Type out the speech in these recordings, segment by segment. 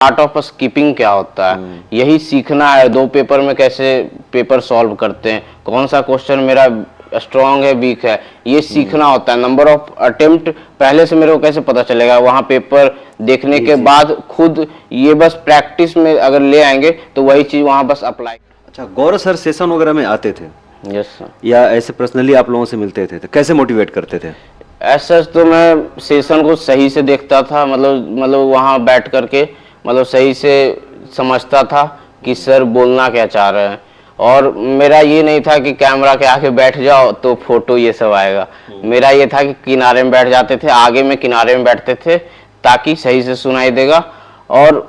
Art of skipping क्या होता है, यही सीखना है। 2 पेपर में कैसे पेपर सॉल्व करते हैं, कौन सा क्वेश्चन मेरा स्ट्रांग है वीक है, ये सीखना होता है। नंबर ऑफ अटेम्प्ट पहले से मेरे को कैसे पता चलेगा, वहाँ पेपर देखने के बाद खुद ये बस प्रैक्टिस में अगर ले आएंगे तो वही चीज़ वहाँ बस अप्लाई। अच्छा, गौरव सर सेशन वगैरह में आते थे? Yes sir. या ऐसे पर्सनली आप लोगों से मिलते थे तो कैसे मोटिवेट करते थे? ऐसा तो मैं सेशन को सही से देखता था, मतलब वहाँ बैठ करके मतलब सही से समझता था कि सर बोलना क्या चाह रहे हैं। और मेरा ये नहीं था कि कैमरा के आगे बैठ जाओ तो फोटो ये सब आएगा। मेरा ये था कि किनारे में बैठ जाते थे, आगे में किनारे में बैठते थे ताकि सही से सुनाई देगा। और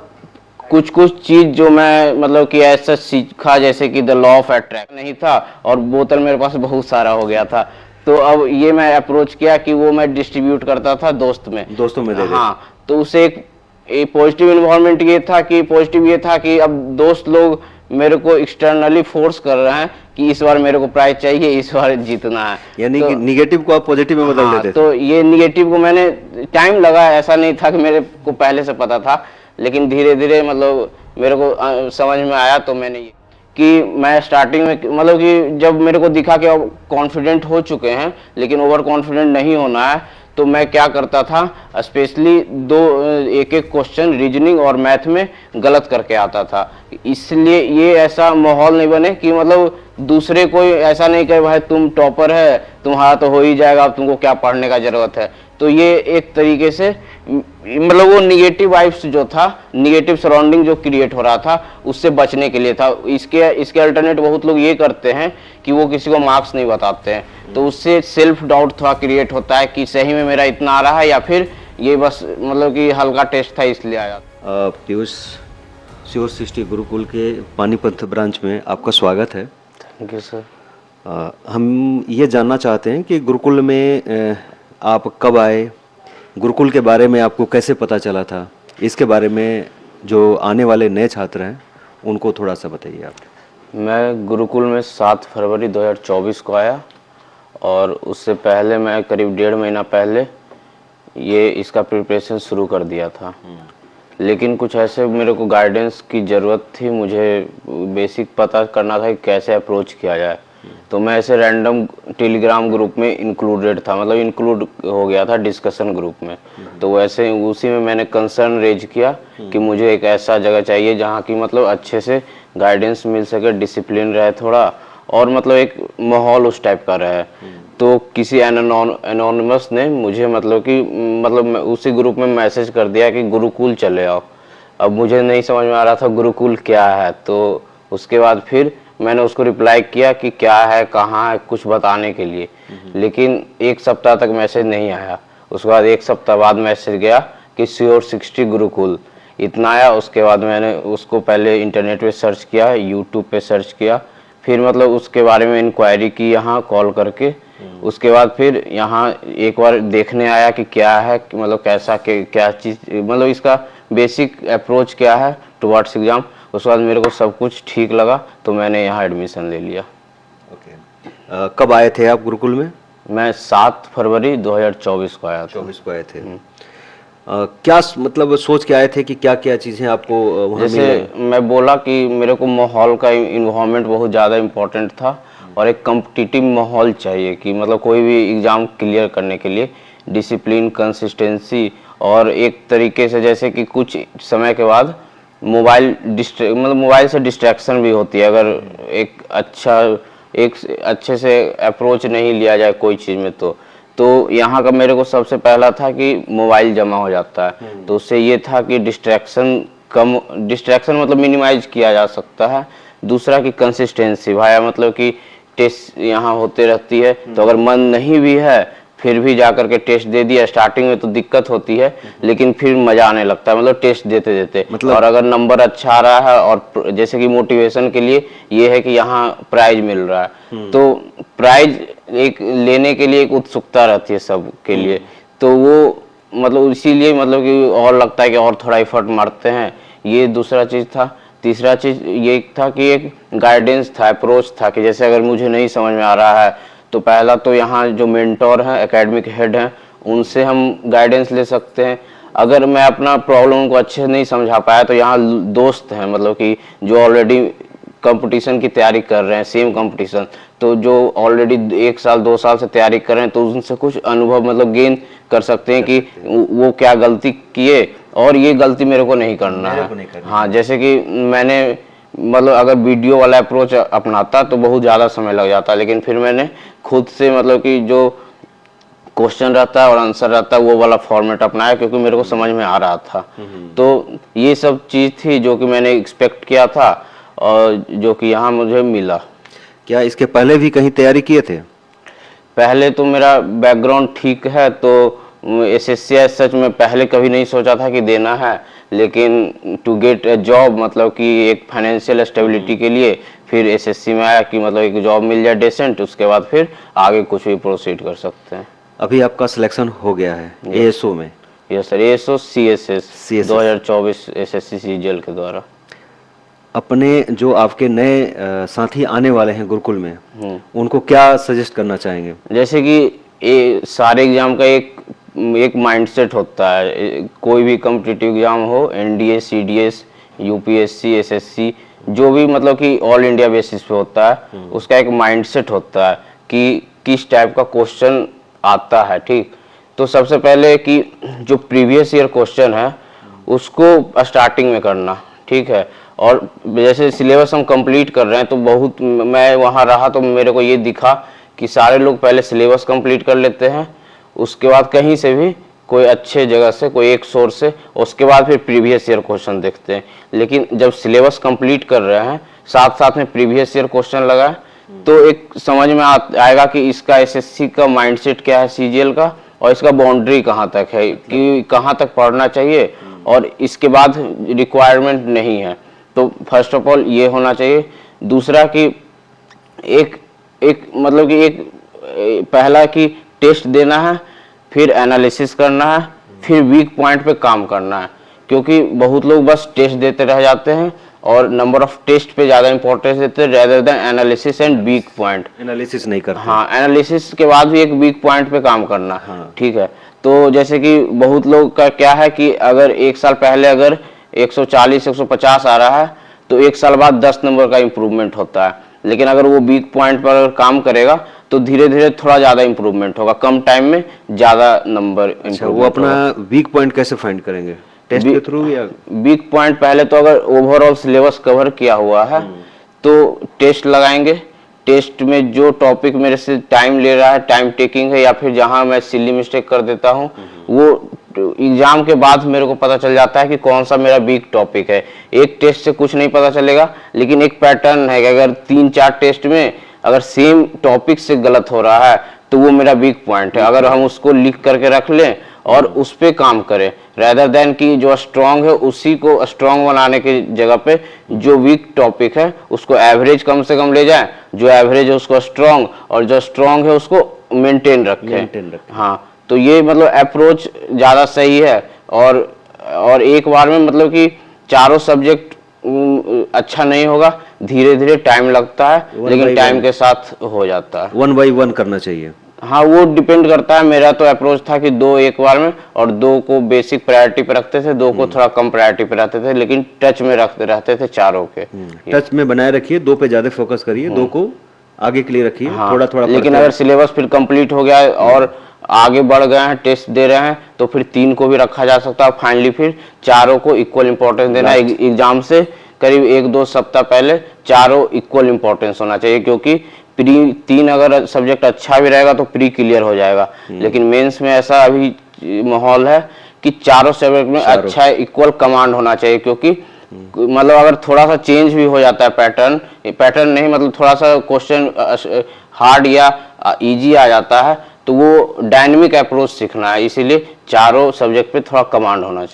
कुछ कुछ चीज जो मैं मतलब कि ऐसा सीखा, जैसे कि द लॉ ऑफ अट्रैक्शन नहीं था और बोतल मेरे पास बहुत सारा हो गया था, तो अब ये मैं अप्रोच किया कि वो मैं डिस्ट्रीब्यूट करता था दोस्तों में दे दे। हाँ, तो उसे एक पॉजिटिव इन्वायरमेंट ये था कि अब दोस्त लोग मेरे को एक्सटर्नली फोर्स कर रहे हैं कि इस बार मेरे को प्राइज चाहिए, इस बार जीतना है। यानी कि निगेटिव को आप पॉजिटिव में बदल देते थे। तो ये निगेटिव को मैंने टाइम लगा, ऐसा नहीं था कि मेरे को पहले से पता था, लेकिन धीरे धीरे मतलब मेरे को समझ में आया। तो मैंने ये कि मैं स्टार्टिंग में मतलब कि जब मेरे को दिखा कि अब कॉन्फिडेंट हो चुके हैं लेकिन ओवर कॉन्फिडेंट नहीं होना है, तो मैं क्या करता था, स्पेशली एक एक क्वेश्चन रीजनिंग और मैथ में गलत करके आता था। इसलिए ये ऐसा माहौल नहीं बने कि मतलब दूसरे कोई ऐसा नहीं कहे भाई तुम टॉपर है, तुम्हारा तो हो ही जाएगा, अब तुमको क्या पढ़ने का जरूरत है। तो ये एक तरीके से मतलब वो निगेटिव वाइब्स जो था, निगेटिव सराउंडिंग जो क्रिएट हो रहा था, उससे बचने के लिए था। इसके अल्टरनेट बहुत लोग ये करते हैं कि वो किसी को मार्क्स नहीं बताते हैं, तो उससे सेल्फ डाउट थोड़ा क्रिएट होता है कि सही में मेरा इतना आ रहा है या फिर ये बस मतलब कि हल्का टेस्ट था इसलिए आया। पीयूष, श्योर सृष्टि गुरुकुल के पानीपत ब्रांच में आपका स्वागत है। Thank you sir. हम ये जानना चाहते हैं कि गुरुकुल में आप कब आए, गुरुकुल के बारे में आपको कैसे पता चला था, इसके बारे में जो आने वाले नए छात्र हैं उनको थोड़ा सा बताइए आप। मैं गुरुकुल में 7 फरवरी 2024 को आया और उससे पहले मैं करीब 1.5 महीना पहले ये इसका प्रिपरेशन शुरू कर दिया था। लेकिन कुछ ऐसे मेरे को गाइडेंस की ज़रूरत थी, मुझे बेसिक पता करना था कि कैसे अप्रोच किया जाए। तो मैं ऐसे रैंडम टेलीग्राम ग्रुप में इंक्लूडेड था, मतलब इंक्लूड हो गया था डिस्कशन ग्रुप में। तो वैसे उसी में मैंने कंसर्न रेज किया कि मुझे एक ऐसा जगह चाहिए जहाँ की मतलब अच्छे से गाइडेंस मिल सके, डिसिप्लिन रहे थोड़ा, और मतलब एक माहौल उस टाइप का रहे। तो किसी एनोनिमस ने मुझे मतलब उसी ग्रुप में मैसेज कर दिया कि गुरुकुल चले आओ। अब मुझे नहीं समझ में आ रहा था गुरुकुल क्या है, तो उसके बाद फिर मैंने उसको रिप्लाई किया कि क्या है, कहाँ है, कुछ बताने के लिए। लेकिन 1 सप्ताह तक मैसेज नहीं आया। उसके बाद 1 सप्ताह बाद मैसेज गया कि श्योर 60 गुरुकुल, इतना आया। उसके बाद मैंने उसको पहले इंटरनेट पे सर्च किया, यूट्यूब पे सर्च किया, फिर मतलब उसके बारे में इंक्वायरी की यहाँ कॉल करके। उसके बाद फिर यहाँ एक बार देखने आया कि क्या है, कि मतलब कैसा क्या चीज़, मतलब इसका बेसिक अप्रोच क्या है टुवर्ड्स एग्जाम। उसके बाद मेरे को सब कुछ ठीक लगा तो मैंने यहाँ एडमिशन ले लिया। ओके। कब आए थे आप गुरुकुल में? मैं 7 फरवरी 2024 को आया था। 24 को आए थे। क्या मतलब सोच के आए थे कि क्या क्या चीज़ें आपको वहाँ जैसे मैं बोला कि मेरे को माहौल का इन्वायरमेंट बहुत ज़्यादा इम्पोर्टेंट था और एक कम्पिटिटिव माहौल चाहिए कि मतलब कोई भी एग्ज़ाम क्लियर करने के लिए डिसिप्लिन, कंसिस्टेंसी, और एक तरीके से जैसे कि कुछ समय के बाद मोबाइल से डिस्ट्रैक्शन भी होती है अगर एक अच्छे से अप्रोच नहीं लिया जाए कोई चीज़ में। तो यहाँ का मेरे को सबसे पहला था कि मोबाइल जमा हो जाता है, तो उससे ये था कि डिस्ट्रैक्शन मतलब मिनिमाइज किया जा सकता है। दूसरा कि कंसिस्टेंसी, भाई मतलब कि टेस्ट यहाँ होते रहती है, तो अगर मन नहीं भी है फिर भी जाकर के टेस्ट दे दिया। स्टार्टिंग में तो दिक्कत होती है लेकिन फिर मजा आने लगता है, मतलब टेस्ट देते देते मतलब। और अगर नंबर अच्छा आ रहा है और जैसे कि मोटिवेशन के लिए ये है कि यहाँ प्राइज मिल रहा है, तो प्राइज एक लेने के लिए एक उत्सुकता रहती है सब के लिए। तो वो मतलब इसीलिए मतलब कि और लगता है कि और थोड़ा एफर्ट मारते हैं। ये दूसरा चीज़ था। तीसरा चीज़ ये था कि एक गाइडेंस था, अप्रोच था कि जैसे अगर मुझे नहीं समझ में आ रहा है तो पहला तो यहाँ जो मेंटोर हैं, एकेडमिक हेड हैं, उनसे हम गाइडेंस ले सकते हैं। अगर मैं अपना प्रॉब्लम को अच्छे से नहीं समझा पाया तो यहाँ दोस्त हैं मतलब कि जो ऑलरेडी कंपटीशन की तैयारी कर रहे हैं, सेम कंपटीशन, तो जो ऑलरेडी 1 साल 2 साल से तैयारी कर रहे हैं तो उनसे कुछ अनुभव मतलब गेन कर सकते हैं कि वो क्या गलती किए और ये गलती मेरे को नहीं करना है। हाँ, जैसे कि मैंने मतलब अगर वीडियो वाला अप्रोच अपनाता तो बहुत ज़्यादा समय लग जाता, लेकिन फिर मैंने खुद से मतलब कि जो क्वेश्चन रहता है और आंसर रहता है वो वाला फॉर्मेट अपनाया, क्योंकि मेरे को समझ में आ रहा था। तो ये सब चीज़ थी जो कि मैंने एक्सपेक्ट किया था और जो कि यहाँ मुझे मिला। क्या इसके पहले भी कहीं तैयारी किए थे? पहले तो मेरा बैकग्राउंड ठीक है, तो एसएससी सच में पहले कभी नहीं सोचा था कि देना है, लेकिन टू गेट ए जॉब मतलब कि एक फाइनेंशियल स्टेबिलिटी के लिए फिर एसएससी में आया कि मतलब एक जॉब मिल जाए डेसेंट, उसके बाद फिर आगे कुछ भी प्रोसीड कर सकते हैं। अभी आपका सिलेक्शन हो गया है एएसओ में? Yes sir, ASO CSS 2024 SSC CGL के द्वारा। अपने जो आपके नए साथी आने वाले हैं गुरुकुल में, उनको क्या सजेस्ट करना चाहेंगे? जैसे कि सारे एग्जाम का एक माइंडसेट होता है, कोई भी कॉम्पिटिटिव एग्जाम हो, एनडीए, सीडीएस, यूपीएससी, एसएससी, जो भी मतलब कि ऑल इंडिया बेसिस पे होता है, उसका एक माइंडसेट होता है कि किस टाइप का क्वेश्चन आता है। ठीक, तो सबसे पहले कि जो प्रीवियस ईयर क्वेश्चन है उसको स्टार्टिंग में करना, ठीक है। और जैसे सिलेबस हम कंप्लीट कर रहे हैं तो बहुत, मैं वहाँ रहा तो मेरे को ये दिखा कि सारे लोग पहले सिलेबस कंप्लीट कर लेते हैं, उसके बाद कहीं से भी कोई अच्छे जगह से कोई एक सोर्स से, उसके बाद फिर प्रीवियस ईयर क्वेश्चन देखते हैं। लेकिन जब सिलेबस कंप्लीट कर रहे हैं साथ साथ में प्रीवियस ईयर क्वेश्चन लगाए तो एक समझ में आएगा कि इसका एसएससी का माइंडसेट क्या है सीजीएल का, और इसका बाउंड्री कहाँ तक है कि कहाँ तक पढ़ना चाहिए और इसके बाद रिक्वायरमेंट नहीं है। तो फर्स्ट ऑफ ऑल ये होना चाहिए। दूसरा कि एक मतलब कि एक पहला कि टेस्ट देना है, फिर एनालिसिस करना है, फिर वीक पॉइंट पे काम करना है, क्योंकि बहुत लोग बस टेस्ट देते रह जाते हैं और नंबर ऑफ टेस्ट पे ज़्यादा इंपॉर्टेंस देते हैं rather than analysis and weak point. Analysis नहीं करते। हाँ, एनालिसिस के बाद भी एक वीक पॉइंट पे काम करना। हाँ। ठीक है, तो जैसे कि बहुत लोग का क्या है कि अगर 1 साल पहले अगर 140 150 आ रहा है तो 1 साल बाद 10 नंबर का इम्प्रूवमेंट होता है, लेकिन अगर वो वीक पॉइंट पर अगर काम करेगा तो धीरे धीरे थोड़ा ज़्यादा इम्प्रूवमेंट होगा, कम टाइम में ज़्यादा नंबर। अच्छा, वो अपना वीक पॉइंट कैसे फाइंड करेंगे? टेस्ट के थ्रू या? वीक पॉइंट पहले तो अगर ओवरऑल सिलेबस कवर किया हुआ है तो टेस्ट लगाएंगे। टेस्ट में जो टॉपिक मेरे से टाइम ले रहा है, टाइम टेकिंग है, या फिर जहां मैं सिली मिस्टेक कर देता हूं, वो एग्जाम के बाद मेरे को पता चल जाता है कि कौन सा मेरा वीक टॉपिक है। एक टेस्ट से कुछ नहीं पता चलेगा, लेकिन एक पैटर्न है कि अगर 3-4 टेस्ट में अगर सेम टॉपिक से गलत हो रहा है तो वो मेरा वीक पॉइंट है। अगर हम उसको लिख करके रख लें और उस पे काम करें रेदर देन कि जो स्ट्रांग है उसी को स्ट्रांग बनाने की जगह पे जो वीक टॉपिक है उसको एवरेज कम से कम ले जाए, जो एवरेज है उसको स्ट्रांग, और जो स्ट्रांग है उसको मेंटेन रखें। हाँ, तो ये मतलब अप्रोच ज़्यादा सही है। और एक बार में मतलब कि चारों सब्जेक्ट अच्छा नहीं होगा, धीरे धीरे टाइम लगता है, लेकिन टाइम के साथ हो जाता है। 1 by 1 करना चाहिए। हाँ, वो डिपेंड करता है। मेरा तो अप्रोच था कि 2 एक बार में, और 2 को बेसिक प्रायोरिटी पे रखते थे, 2 को थोड़ा कम प्रायोरिटी पे रखते थे, लेकिन टच में रहते थे चारों के। टच में बनाए रखिए, 2 पे ज्यादा फोकस करिए, 2 को आगे के लिए रखिए। हाँ, थोड़ा थोड़ा। लेकिन अगर सिलेबस फिर कंप्लीट हो गया है और आगे बढ़ गए हैं, टेस्ट दे रहे हैं, तो फिर 3 को भी रखा जा सकता है। फाइनली फिर चारों को इक्वल इंपॉर्टेंस देना है। एग्जाम से करीब 1-2 सप्ताह पहले चारों इक्वल इंपॉर्टेंस होना चाहिए, क्योंकि प्री 3 अगर सब्जेक्ट अच्छा भी रहेगा तो प्री क्लियर हो जाएगा। लेकिन मेंस में ऐसा अभी माहौल है कि चारों सब्जेक्ट में अच्छा इक्वल कमांड होना चाहिए, क्योंकि मतलब अगर थोड़ा सा चेंज भी हो जाता है पैटर्न नहीं, मतलब थोड़ा सा क्वेश्चन हार्ड या इजी आ जाता है, तो वो डायनेमिक अप्रोच सीखना है, इसीलिए चारों सब्जेक्ट पे थोड़ा कमांड होना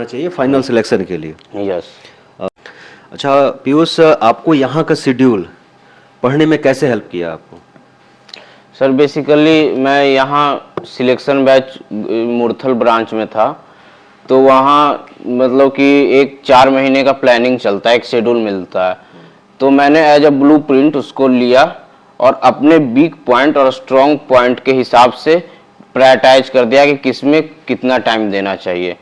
चाहिए फाइनल सिलेक्शन के लिए। यस। अच्छा पीयूष, आपको यहाँ का शेड्यूल पढ़ने में कैसे हेल्प किया आपको? सर बेसिकली मैं यहाँ सिलेक्शन बैच मुरथल ब्रांच में था, तो वहाँ मतलब कि एक 4 महीने का प्लानिंग चलता है, एक शेड्यूल मिलता है। तो मैंने एज अ ब्लूप्रिंट उसको लिया और अपने वीक पॉइंट और स्ट्रॉन्ग पॉइंट के हिसाब से प्रायोरिटाइज कर दिया कि किस में कितना टाइम देना चाहिए।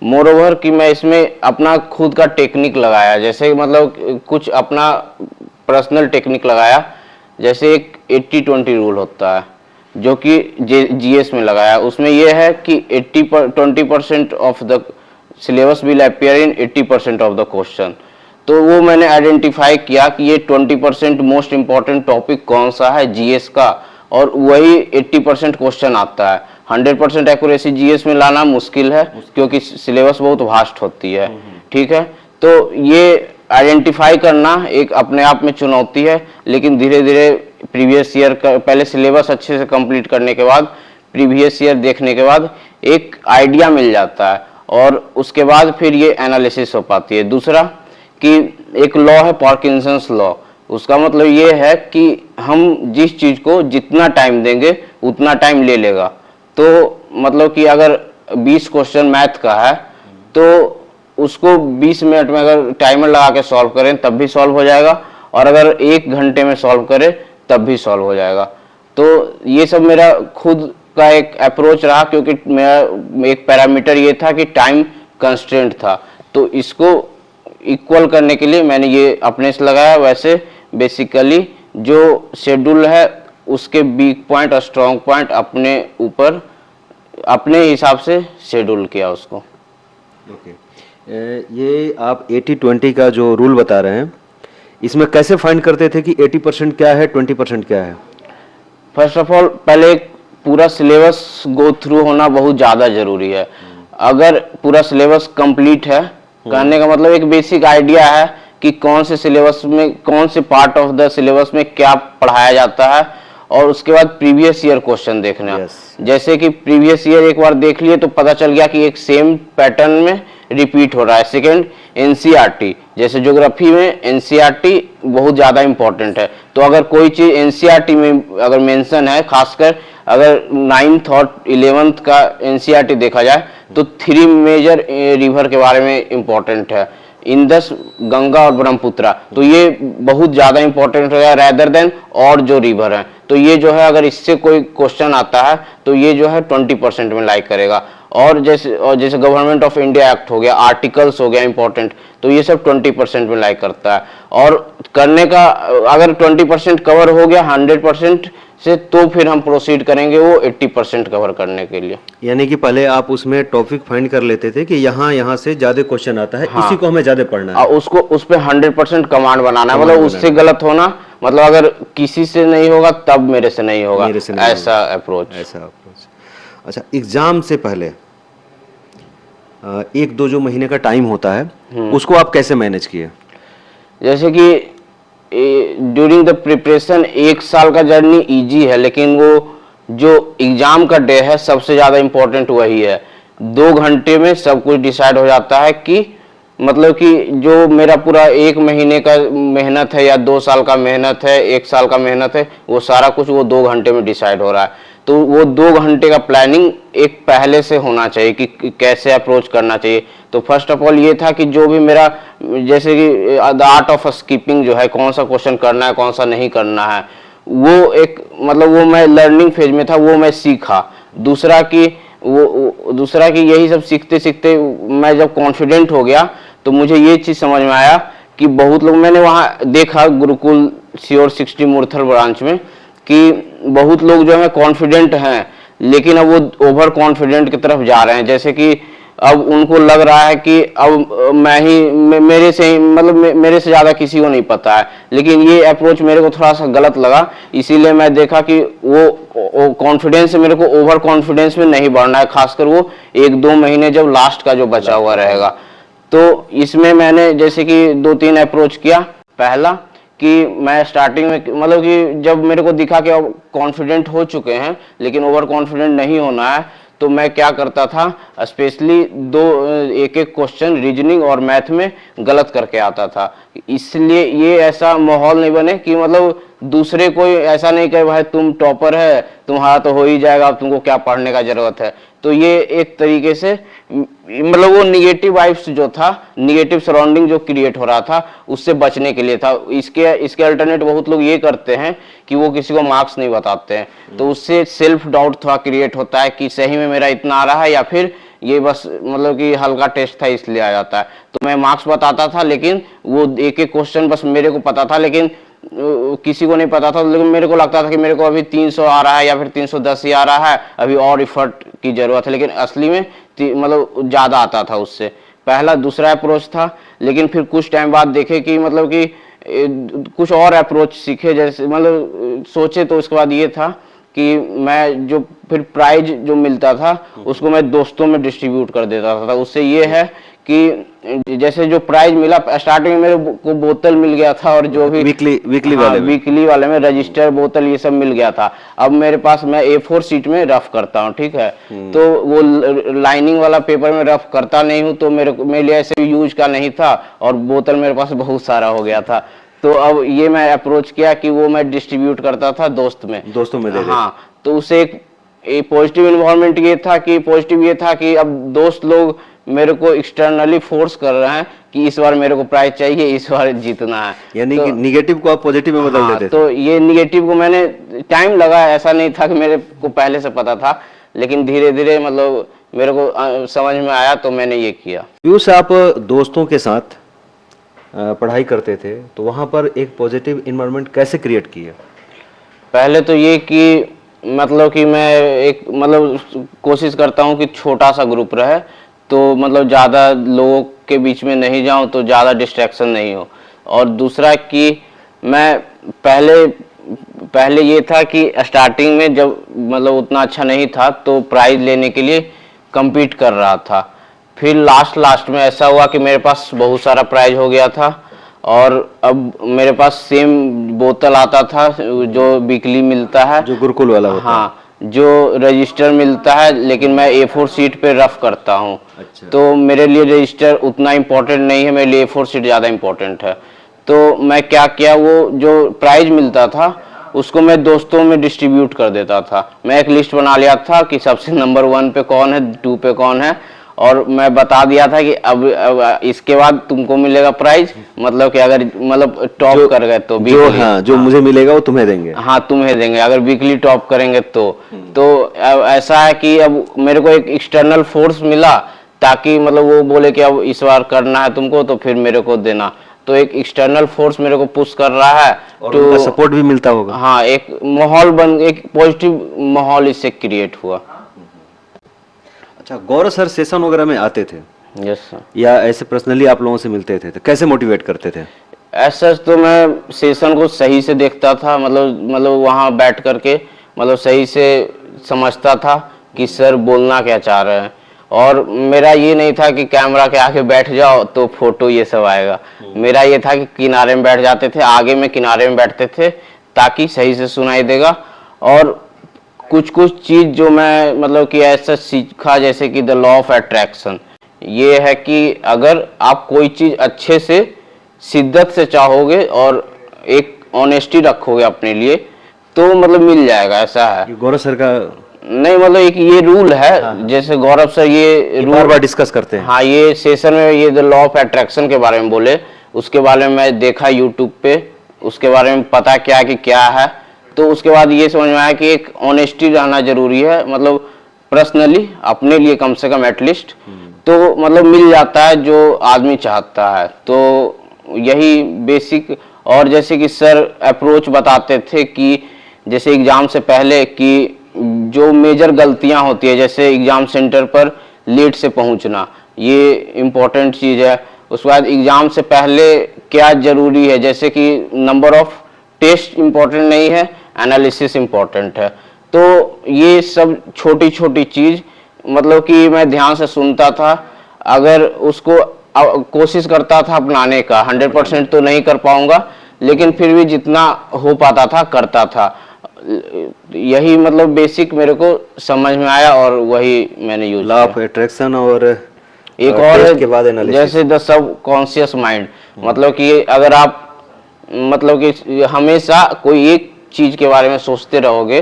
मोर ओवर कि मैं इसमें अपना खुद का टेक्निक लगाया, जैसे मतलब कुछ अपना पर्सनल टेक्निक लगाया। जैसे एक 80-20 रूल होता है जो कि जीएस में लगाया। उसमें यह है कि 20% of the syllabus will appear in 80% of the question. तो वो मैंने आइडेंटिफाई किया कि ये 20% मोस्ट इंपॉर्टेंट टॉपिक कौन सा है जीएस का, और वही 80% क्वेश्चन आता है। 100% एक्यूरेसी जीएस में लाना मुश्किल है क्योंकि सिलेबस बहुत वास्ट होती है। ठीक है, तो ये आइडेंटिफाई करना एक अपने आप में चुनौती है, लेकिन धीरे धीरे प्रीवियस ईयर का पहले सिलेबस अच्छे से कंप्लीट करने के बाद प्रीवियस ईयर देखने के बाद एक आइडिया मिल जाता है, और उसके बाद फिर ये एनालिसिस हो पाती है। दूसरा कि एक लॉ है पार्किंसंस लॉ। उसका मतलब ये है कि हम जिस चीज को जितना टाइम देंगे उतना टाइम ले लेगा। तो मतलब कि अगर 20 क्वेश्चन मैथ का है तो उसको 20 मिनट में अगर टाइमर लगा के सॉल्व करें तब भी सॉल्व हो जाएगा, और अगर 1 घंटे में सॉल्व करें तब भी सॉल्व हो जाएगा। तो ये सब मेरा खुद का एक अप्रोच रहा, क्योंकि मेरा एक पैरामीटर ये था कि टाइम कंस्ट्रेंट था। तो इसको इक्वल करने के लिए मैंने ये अपने से लगाया। वैसे बेसिकली जो शेड्यूल है उसके वीक पॉइंट और स्ट्रॉन्ग पॉइंट अपने ऊपर अपने हिसाब से शेड्यूल किया उसको। ओके, ये आप 80-20 का जो रूल बता रहे हैं, इसमें कैसे फाइंड करते थे कि 80% क्या है, 20% क्या है? फर्स्ट ऑफ ऑल पहले एक पूरा सिलेबस गो थ्रू होना बहुत ज़्यादा जरूरी है। अगर पूरा सिलेबस कंप्लीट है, कहने का मतलब एक बेसिक आइडिया है कि कौन से सिलेबस में कौन से पार्ट ऑफ द सिलेबस में क्या पढ़ाया जाता है, और उसके बाद प्रीवियस ईयर क्वेश्चन देखना। जैसे कि प्रीवियस ईयर एक बार देख लिए तो पता चल गया कि एक सेम पैटर्न में रिपीट हो रहा है। सेकंड, एनसीईआरटी, जैसे ज्योग्राफी में एनसीईआरटी बहुत ज़्यादा इंपॉर्टेंट है। तो अगर कोई चीज़ एनसीईआरटी में अगर मेंशन है, खासकर अगर 9th और 11th का एनसीईआरटी देखा जाए तो 3 मेजर रिवर के बारे में इंपॉर्टेंट है, इंदस, गंगा और ब्रह्मपुत्रा। तो ये बहुत ज़्यादा इंपॉर्टेंट है रैदर देन और जो रिवर है। तो ये जो है अगर इससे कोई क्वेश्चन आता है तो ये जो है 20% में लाइक करेगा। और जैसे गवर्नमेंट ऑफ इंडिया एक्ट हो गया, आर्टिकल्स हो गया इंपॉर्टेंट, तो ये सब 20% में लाइक करता है। और करने का अगर 20% कवर हो गया 100% से, तो फिर हम प्रोसीड करेंगे वो 80% कवर करने के लिए। यानी कि पहले आप उसमें टॉपिक फाइंड कर लेते थे कि यहाँ से ज्यादा क्वेश्चन आता है, हाँ, इसी को हमें ज्यादा पढ़ना है, उसको उस पे 100% कमांड बनाना है। मतलब उससे गलत होना, मतलब अगर किसी से नहीं होगा तब मेरे से नहीं होगा, ऐसा अप्रोच। अच्छा, एग्जाम से पहले 1-2 जो महीने का टाइम होता है उसको आप कैसे मैनेज किए? जैसे कि ड्यूरिंग द प्रिपरेशन 1 साल का जर्नी इजी है, लेकिन वो जो एग्जाम का डे है सबसे ज़्यादा इम्पोर्टेंट वही है। 2 घंटे में सब कुछ डिसाइड हो जाता है कि मतलब कि जो मेरा पूरा 1 महीने का मेहनत है या 2 साल का मेहनत है, 1 साल का मेहनत है, वो सारा कुछ वो 2 घंटे में डिसाइड हो रहा है। तो वो 2 घंटे का प्लानिंग एक पहले से होना चाहिए कि कैसे अप्रोच करना चाहिए। तो फर्स्ट ऑफ ऑल ये था कि जो भी मेरा, जैसे कि द आर्ट ऑफ स्किपिंग जो है, कौन सा क्वेश्चन करना है कौन सा नहीं करना है, वो एक मतलब वो मैं लर्निंग फेज में था, वो मैं सीखा। दूसरा कि यही सब सीखते सीखते मैं जब कॉन्फिडेंट हो गया तो मुझे ये चीज़ समझ में आया कि बहुत लोग, मैंने वहाँ देखा गुरुकुल श्योर 60 मुरथल ब्रांच में, कि बहुत लोग जो है कॉन्फिडेंट हैं लेकिन अब वो ओवर कॉन्फिडेंट की तरफ जा रहे हैं। जैसे कि अब उनको लग रहा है कि अब मेरे से ज़्यादा किसी को नहीं पता है। लेकिन ये अप्रोच मेरे को थोड़ा सा गलत लगा, इसीलिए मैं देखा कि वो कॉन्फिडेंस मेरे को ओवर कॉन्फिडेंस में नहीं बढ़ना है, खासकर वो 1-2 महीने जब लास्ट का जो बचा हुआ रहेगा। तो इसमें मैंने जैसे कि 2-3 अप्रोच किया। पहला कि मैं स्टार्टिंग में मतलब कि जब मेरे को दिखा कि अब कॉन्फिडेंट हो चुके हैं लेकिन ओवर कॉन्फिडेंट नहीं होना है, तो मैं क्या करता था, स्पेशली एक क्वेश्चन रीजनिंग और मैथ में गलत करके आता था। इसलिए ये ऐसा माहौल नहीं बने कि मतलब दूसरे कोई ऐसा नहीं कहे भाई तुम टॉपर है, तुम्हारा तो हो ही जाएगा, अब तुमको क्या पढ़ने का जरूरत है। तो ये एक तरीके से मतलब वो निगेटिव वाइब्स जो था, निगेटिव सराउंडिंग जो क्रिएट हो रहा था, उससे बचने के लिए था। इसके अल्टरनेट बहुत लोग ये करते हैं कि वो किसी को मार्क्स नहीं बताते हैं, तो उससे सेल्फ डाउट थोड़ा क्रिएट होता है कि सही में मेरा इतना आ रहा है या फिर ये बस मतलब कि हल्का टेस्ट था इसलिए आ जाता है। तो मैं मार्क्स बताता था, लेकिन वो एक एक क्वेश्चन बस मेरे को पता था, लेकिन किसी को नहीं पता था। लेकिन मेरे को लगता था कि मेरे को अभी 300 आ रहा है या फिर 310 ही आ रहा है, अभी और इफर्ट की जरूरत है, लेकिन असली में मतलब ज्यादा आता था उससे। पहला दूसरा अप्रोच था, लेकिन फिर कुछ टाइम बाद देखे कि मतलब कि कुछ और अप्रोच सीखे, जैसे मतलब सोचे तो उसके बाद ये था कि मैं जो फिर प्राइज जो मिलता था उसको मैं दोस्तों में डिस्ट्रीब्यूट कर देता था। उससे ये है कि जैसे जो प्राइज मिला, स्टार्टिंग में मेरे को बोतल मिल गया था और जो भी वीकली वाले में रजिस्टर बोतल ये सब मिल गया था। अब मेरे पास मैं A4 शीट में रफ करता हूँ, ठीक है, तो वो लाइनिंग वाला पेपर में रफ करता नहीं हूँ, तो मेरे लिए ऐसे यूज का नहीं था और बोतल मेरे पास बहुत सारा हो गया था। तो अब ये मैं अप्रोच किया कि वो मैं डिस्ट्रीब्यूट करता था दोस्तों में दे दे। हाँ, तो उसे एक पॉजिटिव इन्वायरमेंट ये था कि अब दोस्त लोग मेरे को एक्सटर्नली फोर्स कर रहे हैं कि इस बार मेरे को प्राइज चाहिए, इस बार जीतना है। यानी कि निगेटिव को आप पॉजिटिव में बदल देते थे। तो ये निगेटिव को मैंने टाइम लगा, ऐसा नहीं था कि मेरे को पहले से पता था, लेकिन धीरे धीरे मतलब मेरे को समझ में आया तो मैंने ये किया। पीयूष, आप दोस्तों के साथ पढ़ाई करते थे तो वहाँ पर एक पॉजिटिव इन्वायरमेंट कैसे क्रिएट किया? पहले तो ये कि मतलब कि मैं एक मतलब कोशिश करता हूँ कि छोटा सा ग्रुप रहे, तो मतलब ज़्यादा लोगों के बीच में नहीं जाऊँ, तो ज़्यादा डिस्ट्रैक्शन नहीं हो। और दूसरा कि मैं पहले ये था कि स्टार्टिंग में जब मतलब उतना अच्छा नहीं था तो प्राइज लेने के लिए compete कर रहा था। फिर लास्ट में ऐसा हुआ कि मेरे पास बहुत सारा प्राइज हो गया था और अब मेरे पास सेम बोतल आता था जो वीकली मिलता है, जो गुरुकुल वाला होता है। हाँ, जो रजिस्टर मिलता है, लेकिन मैं A4 शीट पे रफ करता हूँ। अच्छा। तो मेरे लिए रजिस्टर उतना इम्पोर्टेंट नहीं है, मेरे लिए A4 शीट ज़्यादा इम्पोर्टेंट है। तो मैं क्या किया, वो जो प्राइज मिलता था उसको मैं दोस्तों में डिस्ट्रीब्यूट कर देता था। मैं एक लिस्ट बना लिया था कि सबसे नंबर 1 पे कौन है, 2 पे कौन है, और मैं बता दिया था कि अब इसके बाद तुमको मिलेगा प्राइज, मतलब कि अगर मतलब टॉप कर गए तो जो मुझे मिलेगा वो तुम्हें देंगे। हाँ, तुम्हें देंगे अगर वीकली टॉप करेंगे तो ऐसा है कि अब मेरे को एक एक्सटर्नल फोर्स मिला, ताकि मतलब वो बोले कि अब इस बार करना है तुमको तो फिर मेरे को देना। तो एक एक्सटर्नल फोर्स मेरे को पुश कर रहा है और उनका सपोर्ट भी मिलता होगा। हाँ, एक पॉजिटिव माहौल इससे क्रिएट हुआ। अच्छा, गौरव सर सेशन वगैरह में आते थे? Yes sir. या ऐसे पर्सनली आप लोगों से मिलते थे तो कैसे मोटिवेट करते थे? ऐसा तो मैं सेशन को सही से देखता था, मतलब वहाँ बैठ करके मतलब सही से समझता था कि सर बोलना क्या चाह रहे हैं। और मेरा ये नहीं था कि कैमरा के आगे बैठ जाओ तो फोटो ये सब आएगा। मेरा ये था कि किनारे में बैठ जाते थे, आगे में किनारे में बैठते थे ताकि सही से सुनाई देगा। और कुछ चीज जो मैं मतलब कि ऐसा सीखा, जैसे कि द लॉ ऑफ अट्रैक्शन, ये है कि अगर आप कोई चीज अच्छे से शिद्दत से चाहोगे और एक ऑनेस्टी रखोगे अपने लिए तो मतलब मिल जाएगा। ऐसा है गौरव सर का नहीं, मतलब एक ये रूल है। हाँ। जैसे गौरव सर ये रूल बार डिस्कस करते हैं। हाँ, ये सेशन में ये द लॉ ऑफ अट्रैक्शन के बारे में बोले, उसके बारे में मैं देखा यूट्यूब पे, उसके बारे में पता किया कि क्या है, तो उसके बाद ये समझ में आया कि एक ऑनेस्टी रहना जरूरी है, मतलब पर्सनली अपने लिए कम से कम एटलीस्ट, तो मतलब मिल जाता है जो आदमी चाहता है। तो यही बेसिक। और जैसे कि सर अप्रोच बताते थे कि जैसे एग्जाम से पहले कि जो मेजर गलतियां होती है, जैसे एग्जाम सेंटर पर लेट से पहुंचना, ये इम्पोर्टेंट चीज है। उसके बाद एग्जाम से पहले क्या जरूरी है, जैसे कि नंबर ऑफ टेस्ट इम्पोर्टेंट नहीं है, एनालिसिस इम्पोर्टेंट है। तो ये सब छोटी छोटी चीज मतलब कि मैं ध्यान से सुनता था, अगर उसको कोशिश करता था अपनाने का। 100% तो नहीं कर पाऊंगा, लेकिन फिर भी जितना हो पाता था करता था। यही मतलब बेसिक मेरे को समझ में आया और वही मैंने यूज किया। लॉ ऑफ अट्रैक्शन और एक और है के बाद एनालिसिस, जैसे द सब कॉन्शियस माइंड, मतलब कि अगर आप मतलब कि हमेशा कोई एक चीज के बारे में सोचते रहोगे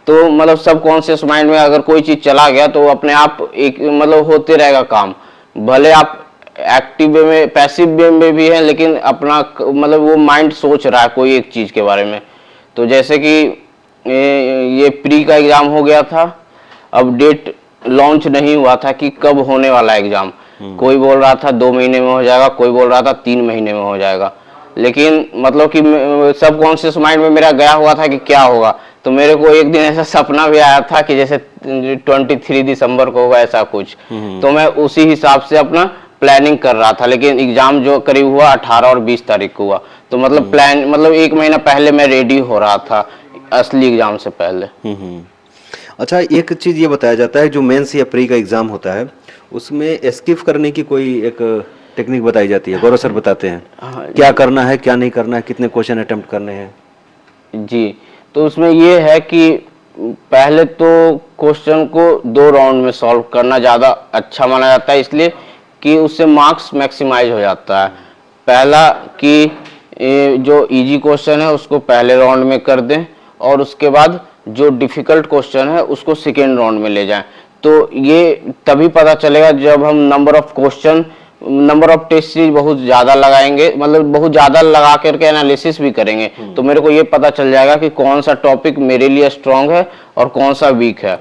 तो मतलब सब कॉन्शियस माइंड में अगर कोई चीज चला गया तो अपने आप एक मतलब होते रहेगा काम। भले आप एक्टिव वे में, पैसिव वे में भी है, लेकिन अपना मतलब वो माइंड सोच रहा है कोई एक चीज के बारे में। तो जैसे कि ये प्री का एग्जाम हो गया था, अब डेट लॉन्च नहीं हुआ था कि कब होने वाला एग्जाम। कोई बोल रहा था 2 महीने में हो जाएगा, कोई बोल रहा था 3 महीने में हो जाएगा, लेकिन मतलब कि सबकॉन्शियस माइंड में मेरा गया हुआ था कि क्या होगा। तो मेरे को एक दिन ऐसा सपना भी आया था कि जैसे 23 दिसंबर को होगा ऐसा कुछ। तो मैं उसी हिसाब से अपना प्लानिंग कर रहा था, लेकिन एग्जाम जो करीब हुआ 18 और 20 तारीख को हुआ। तो मतलब प्लान मतलब 1 महीना पहले मैं रेडी हो रहा था असली एग्जाम से पहले। अच्छा, एक चीज़ ये बताया जाता है जो मेंस या प्री का एग्ज़ाम होता है उसमें स्किप करने की कोई एक टेक्निक बताई जाती है, गौरव सर बताते हैं क्या करना है क्या नहीं करना है, कितने क्वेश्चन अटेम्प्ट करने हैं। जी, तो उसमें ये है कि पहले तो क्वेश्चन को 2 राउंड में सॉल्व करना ज़्यादा अच्छा माना जाता है, इसलिए कि उससे मार्क्स मैक्सिमाइज हो जाता है। पहला कि जो इजी क्वेश्चन है उसको पहले राउंड में कर दें और उसके बाद जो डिफ़िकल्ट क्वेश्चन है उसको सेकेंड राउंड में ले जाएं। तो ये तभी पता चलेगा जब हम नंबर ऑफ टेस्ट सीरीज बहुत ज़्यादा लगाएंगे, मतलब बहुत ज़्यादा लगा करके एनालिसिस भी करेंगे। तो मेरे को ये पता चल जाएगा कि कौन सा टॉपिक मेरे लिए स्ट्रांग है और कौन सा वीक है।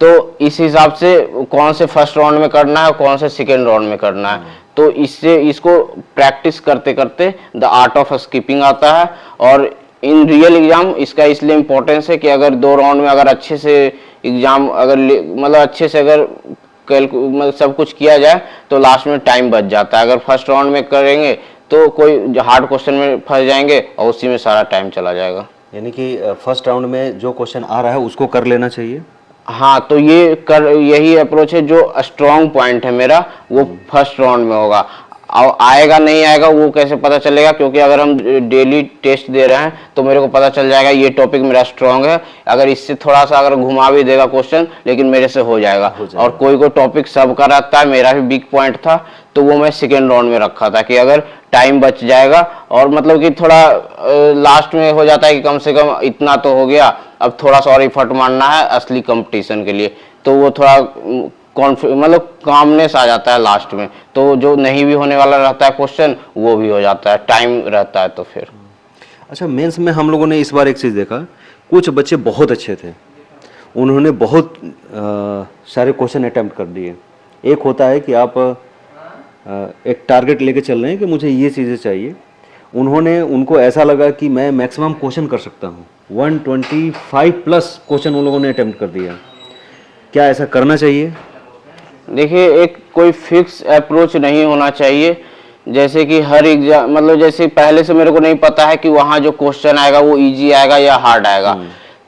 तो इस हिसाब से कौन से फर्स्ट राउंड में करना है और कौन से सेकेंड राउंड में करना है। तो इसको प्रैक्टिस करते करते द आर्ट ऑफ स्किपिंग आता है। और इन रियल एग्जाम इसका इसलिए इम्पोर्टेंस है कि अगर 2 राउंड में अगर अच्छे से एग्जाम मतलब अच्छे से अगर मतलब सब कुछ किया जाए तो लास्ट में टाइम बच जाता है। अगर फर्स्ट राउंड में करेंगे तो कोई हार्ड क्वेश्चन में फंस जाएंगे और उसी में सारा टाइम चला जाएगा। यानी कि फर्स्ट राउंड में जो क्वेश्चन आ रहा है उसको कर लेना चाहिए। हाँ, तो यही अप्रोच है। जो स्ट्रॉन्ग पॉइंट है मेरा वो फर्स्ट राउंड में होगा। और आएगा नहीं आएगा वो कैसे पता चलेगा, क्योंकि अगर हम डेली टेस्ट दे रहे हैं तो मेरे को पता चल जाएगा ये टॉपिक मेरा स्ट्रांग है। अगर इससे थोड़ा सा अगर घुमा भी देगा क्वेश्चन लेकिन मेरे से हो जाएगा। और कोई टॉपिक सबका रहता है, मेरा भी वीक पॉइंट था तो वो मैं सेकेंड राउंड में रखा था कि अगर टाइम बच जाएगा और मतलब कि थोड़ा लास्ट में हो जाता है कि कम से कम इतना तो हो गया, अब थोड़ा सा और एफर्ट मारना है असली कंपटीशन के लिए। तो वो थोड़ा मतलब कामनेस आ जाता है लास्ट में। तो जो नहीं भी होने वाला रहता है क्वेश्चन वो भी हो जाता है, टाइम रहता है तो फिर। अच्छा, मेंस में हम लोगों ने इस बार एक चीज़ देखा, कुछ बच्चे बहुत अच्छे थे, उन्होंने बहुत सारे क्वेश्चन अटेम्प्ट कर दिए। एक होता है कि आप एक टारगेट लेके चल रहे हैं कि मुझे ये चीज़ें चाहिए, उनको ऐसा लगा कि मैं मैक्सिमम क्वेश्चन कर सकता हूँ, 125 प्लस क्वेश्चन उन लोगों ने अटेम्प्ट कर दिया। क्या ऐसा करना चाहिए? देखिए, एक कोई फिक्स अप्रोच नहीं होना चाहिए। जैसे कि हर एग्जाम मतलब जैसे पहले से मेरे को नहीं पता है कि वहाँ जो क्वेश्चन आएगा वो इजी आएगा या हार्ड आएगा।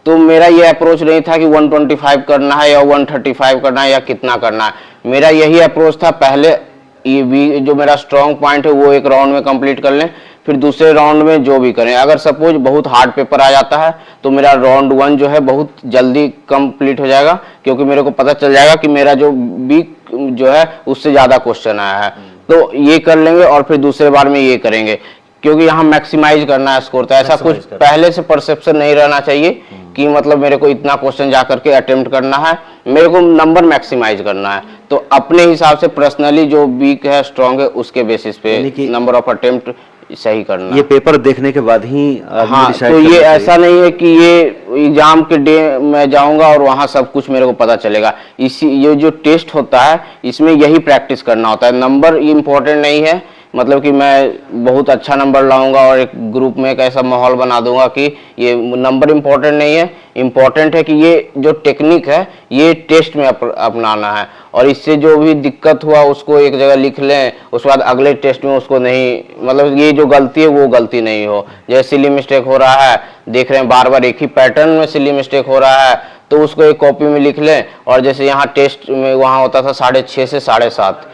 तो मेरा ये अप्रोच नहीं था कि 125 करना है या 135 करना है या कितना करना है। मेरा यही अप्रोच था, पहले ये भी जो मेरा स्ट्रॉन्ग पॉइंट है वो एक राउंड में कंप्लीट कर लें, फिर दूसरे राउंड में जो भी करें। अगर सपोज बहुत हार्ड पेपर आ जाता है तो मेरा राउंड 1 जो है बहुत जल्दी कंप्लीट हो जाएगा, क्योंकि मेरे को पता चल जाएगा कि मेरा जो वीक जो है उससे ज़्यादा क्वेश्चन आया है। तो ये कर लेंगे और फिर दूसरे बार में ये करेंगे, क्योंकि यहाँ मैक्सिमाइज करना है स्कोर। तो ऐसा कुछ पहले से परसेप्शन नहीं रहना चाहिए कि मतलब मेरे को इतना क्वेश्चन जा करके अटेम्प्ट करना है, मेरे को नंबर मैक्सिमाइज करना है। तो अपने हिसाब से पर्सनली जो वीक है स्ट्रांग है उसके बेसिस पे नंबर ऑफ अटेम्प्ट सही करना। ये पेपर देखने के बाद ही हाँ, तो ये ऐसा नहीं है कि ये एग्जाम के डे मैं जाऊंगा और वहाँ सब कुछ मेरे को पता चलेगा। ये जो टेस्ट होता है इसमें यही प्रैक्टिस करना होता है। नंबर इम्पोर्टेंट नहीं है, मतलब कि मैं बहुत अच्छा नंबर लाऊंगा और एक ग्रुप में एक ऐसा माहौल बना दूंगा कि ये नंबर इम्पोर्टेंट नहीं है। इम्पोर्टेंट है कि ये जो टेक्निक है ये टेस्ट में अपनाना है, और इससे जो भी दिक्कत हुआ उसको एक जगह लिख लें, उसके बाद अगले टेस्ट में उसको नहीं, मतलब ये जो गलती है वो गलती नहीं हो। जैसे सिली मिस्टेक हो रहा है, देख रहे हैं बार बार एक ही पैटर्न में सिली मिस्टेक हो रहा है, तो उसको एक कॉपी में लिख लें। और जैसे यहाँ टेस्ट में वहाँ होता था 6:30 से 7:30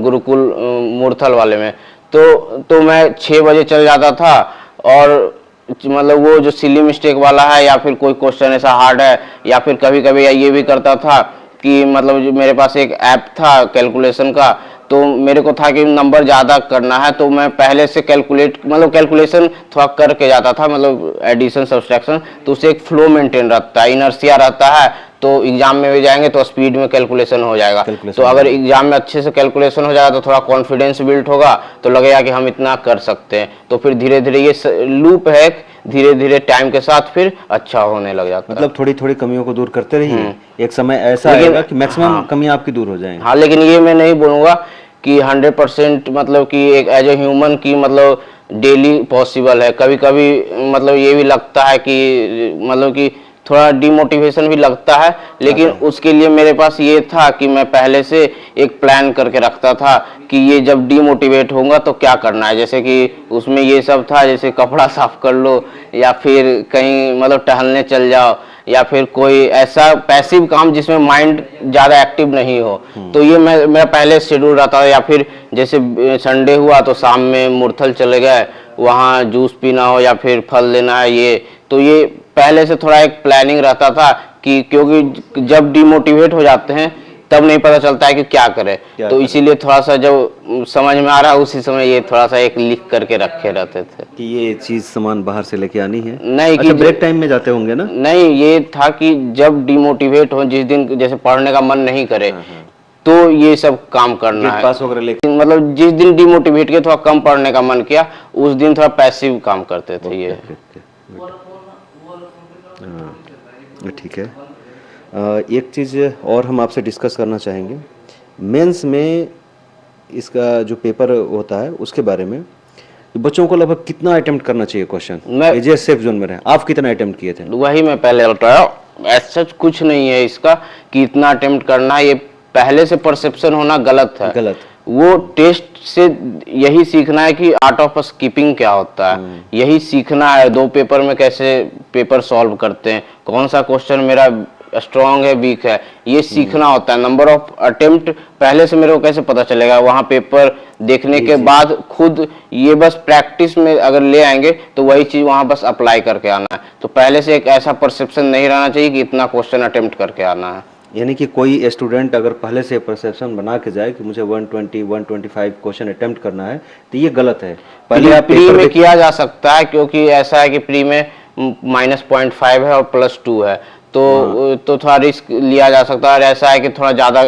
गुरुकुल मुरथल वाले में, तो मैं 6 बजे चल जाता था। और मतलब वो जो सिली मिस्टेक वाला है या फिर कोई क्वेश्चन ऐसा हार्ड है, या फिर कभी कभी ये भी करता था कि मतलब जो मेरे पास एक ऐप था कैलकुलेशन का, तो मेरे को था कि नंबर ज़्यादा करना है तो मैं पहले से कैलकुलेशन थोड़ा करके जाता था, मतलब एडिशन सब्सट्रैक्शन, तो उससे एक फ्लो मेंटेन रहता है, इनर्शिया रहता है। तो एग्जाम में भी जाएंगे तो स्पीड में कैलकुलेशन हो जाएगा। तो अगर एग्जाम में अच्छे से कैलकुलेशन हो जाएगा तो थोड़ा कॉन्फिडेंस बिल्ड होगा, तो लगेगा कि हम इतना कर सकते हैं। तो फिर धीरे धीरे ये लूप है, धीरे धीरे टाइम के साथ फिर अच्छा होने लग जाता है। मतलब थोड़ी थोड़ी कमियों को दूर करते रहिए, एक समय ऐसा आएगा कि मैक्सिमम कमियां आपकी दूर हो जाएंगी। हाँ, लेकिन ये मैं नहीं बोलूंगा कि 100% मतलब कि एक एज ए ह्यूमन की मतलब डेली पॉसिबल है। कभी कभी मतलब ये भी लगता है कि मतलब कि थोड़ा डिमोटिवेशन भी लगता है, लेकिन उसके लिए मेरे पास ये था कि मैं पहले से एक प्लान करके रखता था कि ये जब डिमोटिवेट होगा तो क्या करना है। जैसे कि उसमें ये सब था, जैसे कपड़ा साफ कर लो या फिर कहीं मतलब टहलने चल जाओ या फिर कोई ऐसा पैसिव काम जिसमें माइंड ज़्यादा एक्टिव नहीं हो। तो ये मेरा पहले शेड्यूल रहता था। या फिर जैसे संडे हुआ तो शाम में मुरथल चले गए, वहाँ जूस पीना हो या फिर फल लेना है, ये तो ये पहले से थोड़ा एक प्लानिंग रहता था कि क्योंकि जब डिमोटिवेट हो जाते हैं तब नहीं पता चलता है कि क्या करें। तो इसीलिए थोड़ा सा जब समझ में आ रहा है उसी समय ये थोड़ा सा एक लिख करके रखे रहते थे कि ये चीज सामान बाहर से लेके आनी है। नहीं अच्छा, ब्रेक टाइम में जाते होंगे ना? नहीं, ये था कि जब डिमोटिवेट हो, जिस दिन जैसे पढ़ने का मन नहीं करे तो ये सब काम करना है। पास वगैरह लेके मतलब जिस दिन डिमोटिवेट किया, थोड़ा कम पढ़ने का मन किया, उस दिन थोड़ा पैसिव काम करते थे। ये ठीक है। एक चीज़ और हम आपसे डिस्कस करना चाहेंगे, मेंस में इसका जो पेपर होता है उसके बारे में। बच्चों को लगभग कितना अटेम्प्ट करना चाहिए क्वेश्चन, मैं सेफ जोन में रहे? आप कितना अटेम्प्ट किए थे? वही मैं पहले बताया, ऐसा कुछ नहीं है इसका कि इतना अटेम्प्ट करना। ये पहले से परसेप्शन होना गलत है। गलत। वो टेस्ट से यही सीखना है कि आर्ट ऑफ स्कीपिंग क्या होता है, यही सीखना है। 2 पेपर में कैसे पेपर सॉल्व करते हैं, कौन सा क्वेश्चन मेरा स्ट्रॉन्ग है वीक है, ये सीखना होता है। नंबर ऑफ अटेम्प्ट पहले से मेरे को कैसे पता चलेगा? वहाँ पेपर देखने के बाद खुद ये बस प्रैक्टिस में अगर ले आएंगे तो वही चीज वहाँ बस अप्लाई करके आना है। तो पहले से एक ऐसा परसेप्शन नहीं रहना चाहिए कि इतना क्वेश्चन अटेम्प्ट करके आना है। यानी कि कोई स्टूडेंट अगर पहले से परसेप्शन बना के जाए कि मुझे 120 125 क्वेश्चन अटेम्प्ट करना है, तो ये गलत है। पहले आप प्री में किया जा सकता है, क्योंकि ऐसा है कि प्री में -0.5 है और +2 है, तो थोड़ा रिस्क लिया जा सकता है। और ऐसा है कि थोड़ा ज़्यादा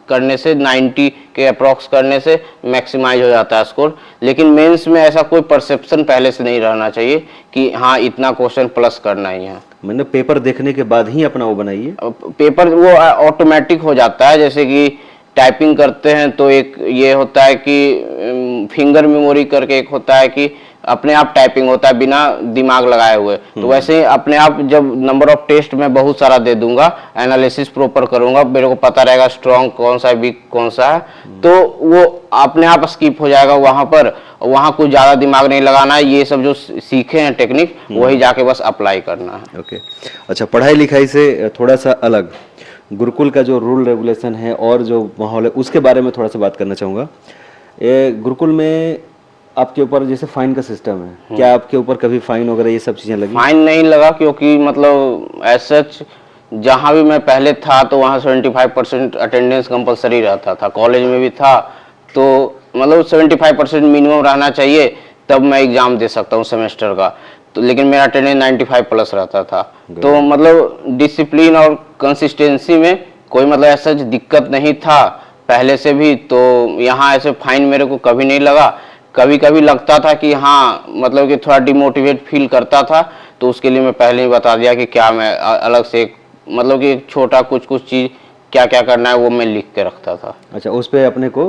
करने से 90 के अप्रॉक्स करने से मैक्सिमाइज हो जाता है स्कोर। लेकिन मेंस में ऐसा कोई परसेप्शन पहले से नहीं रहना चाहिए कि हाँ इतना क्वेश्चन प्लस करना ही है। मैंने पेपर देखने के बाद ही अपना वो बनाइए। पेपर वो ऑटोमेटिक हो जाता है। जैसे कि टाइपिंग करते हैं तो एक ये होता है कि फिंगर मेमोरी करके एक होता है कि अपने आप टाइपिंग होता है बिना दिमाग लगाए हुए। तो वैसे ही अपने आप जब नंबर ऑफ टेस्ट में बहुत सारा दे दूंगा, एनालिसिस प्रॉपर करूंगा, मेरे को पता रहेगा स्ट्रॉन्ग कौन सा है वीक कौन सा है, तो वो अपने आप स्किप हो जाएगा वहां पर। वहां कुछ ज्यादा दिमाग नहीं लगाना है। ये सब जो सीखे हैं टेक्निक वही जाके बस अप्लाई करना है। ओके। अच्छा, पढ़ाई लिखाई से थोड़ा सा अलग गुरुकुल का जो रूल रेगुलेशन है और जो माहौल है उसके बारे में थोड़ा सा बात करना चाहूँगा। गुरुकुल में आपके ऊपर जैसे फाइन का सिस्टम है, क्या आपके ऊपर कभी फाइन वगैरह ये सब चीज़ें लगी? फाइन नहीं लगा, क्योंकि मतलब ऐसा जहाँ भी मैं पहले था तो वहाँ 75% अटेंडेंस कंपलसरी रहता था। कॉलेज में भी था तो मतलब 75% मिनिमम रहना चाहिए, तब मैं एग्ज़ाम दे सकता हूँ सेमेस्टर का। तो लेकिन मेरा अटेंडेंस 95+ रहता था। तो मतलब डिसिप्लिन और कंसिस्टेंसी में कोई मतलब ऐसा दिक्कत नहीं था पहले से भी। तो यहाँ ऐसे फाइन मेरे को कभी नहीं लगा। कभी कभी लगता था कि हाँ मतलब कि थोड़ा डिमोटिवेट फील करता था, तो उसके लिए मैं पहले ही बता दिया कि क्या मैं अलग से मतलब कि छोटा कुछ चीज़ क्या क्या करना है वो मैं लिख के रखता था। अच्छा, उस पे अपने को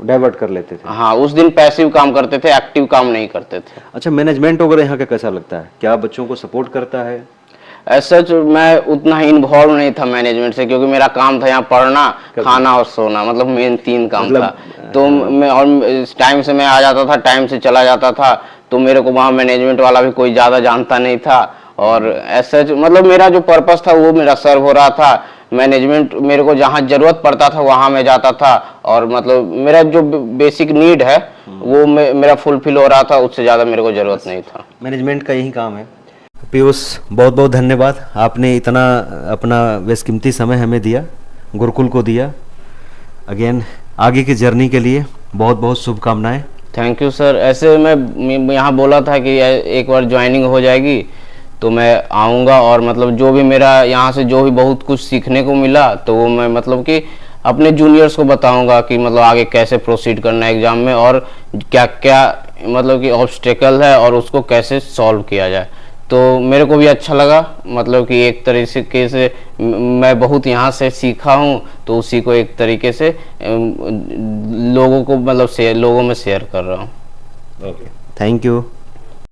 डाइवर्ट कर लेते थे? हाँ, उस दिन पैसिव काम करते थे, एक्टिव काम नहीं करते थे। अच्छा, मैनेजमेंट वगैरह यहाँ का कैसा लगता है? क्या बच्चों को सपोर्ट करता है? ऐसा मैं उतना ही इन्वॉल्व नहीं था मैनेजमेंट से, क्योंकि मेरा काम था यहाँ पढ़ना, खाना और सोना, मतलब मेन 3 काम था। तो मैं और टाइम से मैं आ जाता था, टाइम से चला जाता था। तो मेरे को वहाँ मैनेजमेंट वाला भी कोई ज़्यादा जानता नहीं था। और ऐसा मतलब मेरा जो पर्पस था वो मेरा सर्व हो रहा था। मैनेजमेंट मेरे को जहाँ जरूरत पड़ता था वहाँ मैं जाता था, और मतलब मेरा जो बेसिक नीड है वो मेरा फुलफिल हो रहा था, उससे ज़्यादा मेरे को ज़रूरत नहीं था। मैनेजमेंट का यही काम है। पीयूष, बहुत बहुत धन्यवाद, आपने इतना अपना बेशकीमती समय हमें दिया, गुरुकुल को दिया। अगेन आगे की जर्नी के लिए बहुत बहुत शुभकामनाएं। Thank you sir. ऐसे मैं यहाँ बोला था कि एक बार ज्वाइनिंग हो जाएगी तो मैं आऊँगा और मतलब जो भी मेरा यहाँ से जो भी बहुत कुछ सीखने को मिला तो वो मैं मतलब कि अपने जूनियर्स को बताऊंगा कि मतलब आगे कैसे प्रोसीड करना है एग्ज़ाम में और क्या क्या मतलब कि ऑब्स्टेकल है और उसको कैसे सॉल्व किया जाए। तो मेरे को भी अच्छा लगा, मतलब कि एक तरीके से मैं बहुत यहाँ से सीखा हूँ, तो उसी को एक तरीके से लोगों को मतलब लोगों में शेयर कर रहा हूँ। Okay, thank you.